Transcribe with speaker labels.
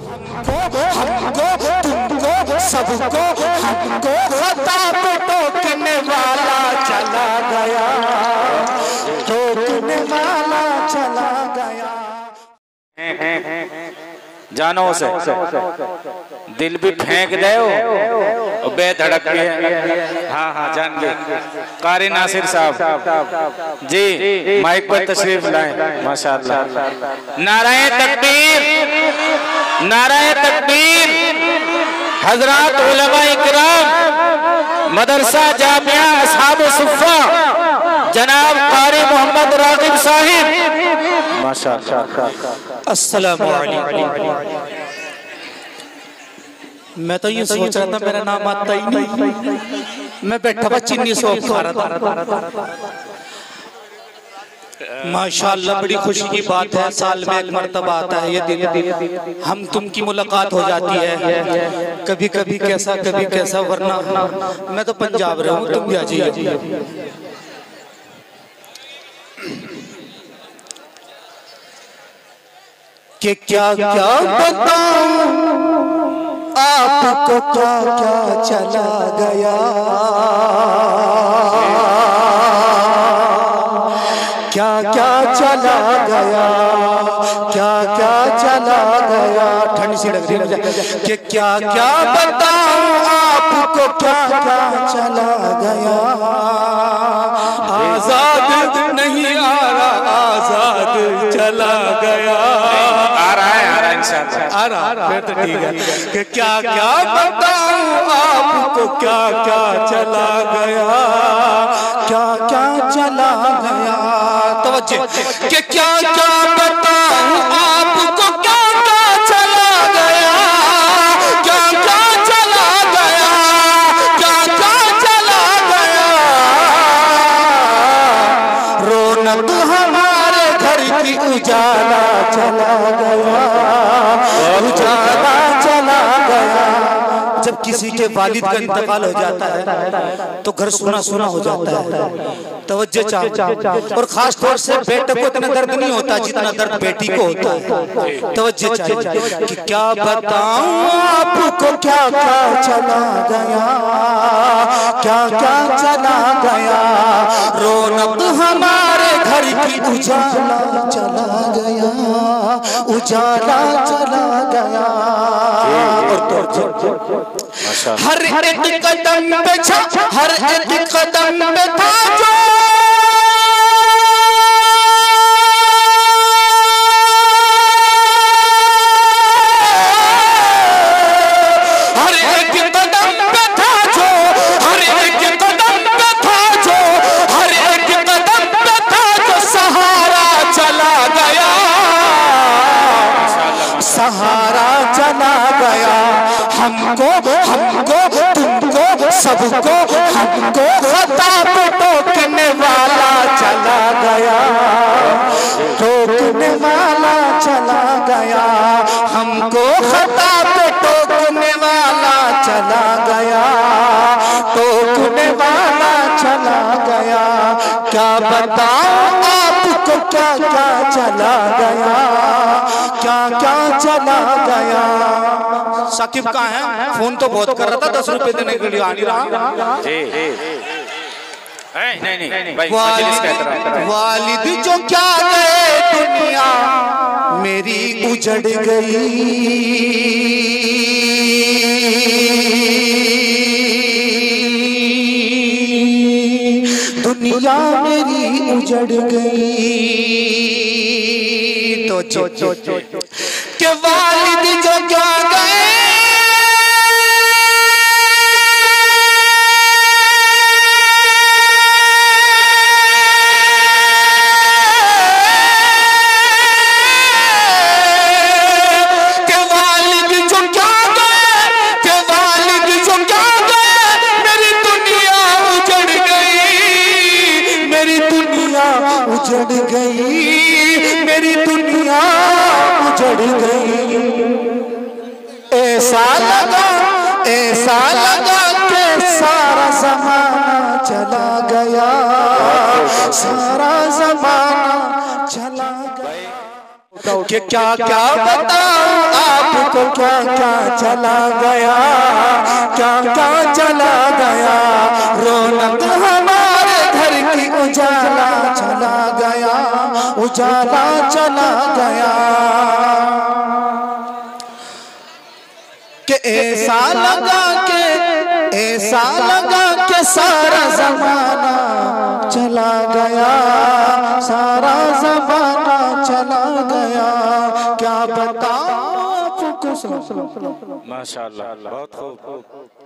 Speaker 1: हमको तुमको सबको हमको खता पे टोकने वाला चला गया, टोकने वाला चला गया।
Speaker 2: जानो से दिल भी फेंक दे और बेधड़क भी है। हाँ हाँ जान गए। कारी नासिर साहब जी माइक पर तशरीफ लाएं। माशाअल्लाह। नाराए तकबीर, नाराए तकबीर। हजरात उलमा इकराम, मदरसा जामिया असहाब सुफ़ा, जनाब कारी मोहम्मद रागिब साहिब। माशाअल्लाह।
Speaker 1: अस्सलाम वालेकुम। मैं तो ये सोच रहा था मेरा नाम आता ही नहीं, मैं बैठा हुआ चीनी सोप खा रहा था। माशाअल्लाह बड़ी खुशी की बात है, साल में एक मर्तबा आता है ये दिन, हम तुम की मुलाकात हो जाती है। कभी कभी कैसा कभी कैसा, वरना मैं तो पंजाब रहा हूँ, तुम भी आ जाइए। कि क्या क्या बताऊं आपको, क्या क्या चला गया, क्या क्या चला गया, क्या क्या चला गया। ठंड सी लग रही है कि क्या क्या बताऊं आपको, क्या क्या चला गया। आजाद नहीं आ रहा, आजाद चला गया।
Speaker 2: आ रहा है इंशाअल्लाह,
Speaker 1: आ रहा फिर तो ठीक है। कि क्या क्या बताऊं आपको, क्या क्या चला गया, क्या क्या चला गया। तवज्जो कि क्या क्या बताऊं आपको, क्या क्या चला गया, क्या क्या चला गया, क्या क्या चला गया। रौनक हमारे घर की उजाला चला गया, उजाला चला गया। जब किसी के वालिद का इंतकाल हो जाता है तो घर सुना सुना हो जाता है। तवज्जो चाहिए, और खास तौर से बेटे को इतना दर्द नहीं होता जितना दर्द बेटी को होता है। तवज्जो चाहिए कि क्या बताऊं आपको, क्या क्या चला गया, क्या क्या चला गया। रौनक हमारे घर की उजाला चला गया, उजाला चला गया। हर एक कदम पे छा, हर एक कदम पे था जो, हर एक कदम पे था जो, हर एक कदम पे था जो, हर एक कदम पे था जो सहारा चला गया, सहारा चला गया। हमको हमको तुमको सबको हमको खता पे टोकने वाला चला गया, टोकने वाला चला गया। हमको खता पे टोकने वाला चला गया, टोकने वाला चला गया। क्या बताऊं आपको, क्या क्या चला गया, क्या क्या चला गया। साकिब कहाँ है? फोन तो बहुत कर रहा था, 10 रुपए देने के लिए आ नहीं रहा।
Speaker 2: नहीं भाई,
Speaker 1: वालिद जो क्या गए दुनिया मेरी उजड़ गई, दुनिया मेरी उजड़ गई। तो के वालिद जो क्या गए, उजड़ गई मेरी दुनिया, उजड़ गई। ऐसा लगा कि सारा जमाना चला गया, सारा जमाना चला गया। कि क्या क्या बताऊं आपको, तो क्या क्या चला गया, क्या क्या चला गया। रौनक हमारे घर की उजाला चला गया, उजाला चला गया। कि ऐसा लगा के सारा जमाना चला गया, सारा जमाना चला गया। क्या बताऊं आपको।
Speaker 2: माशाअल्लाह, बहुत खूब।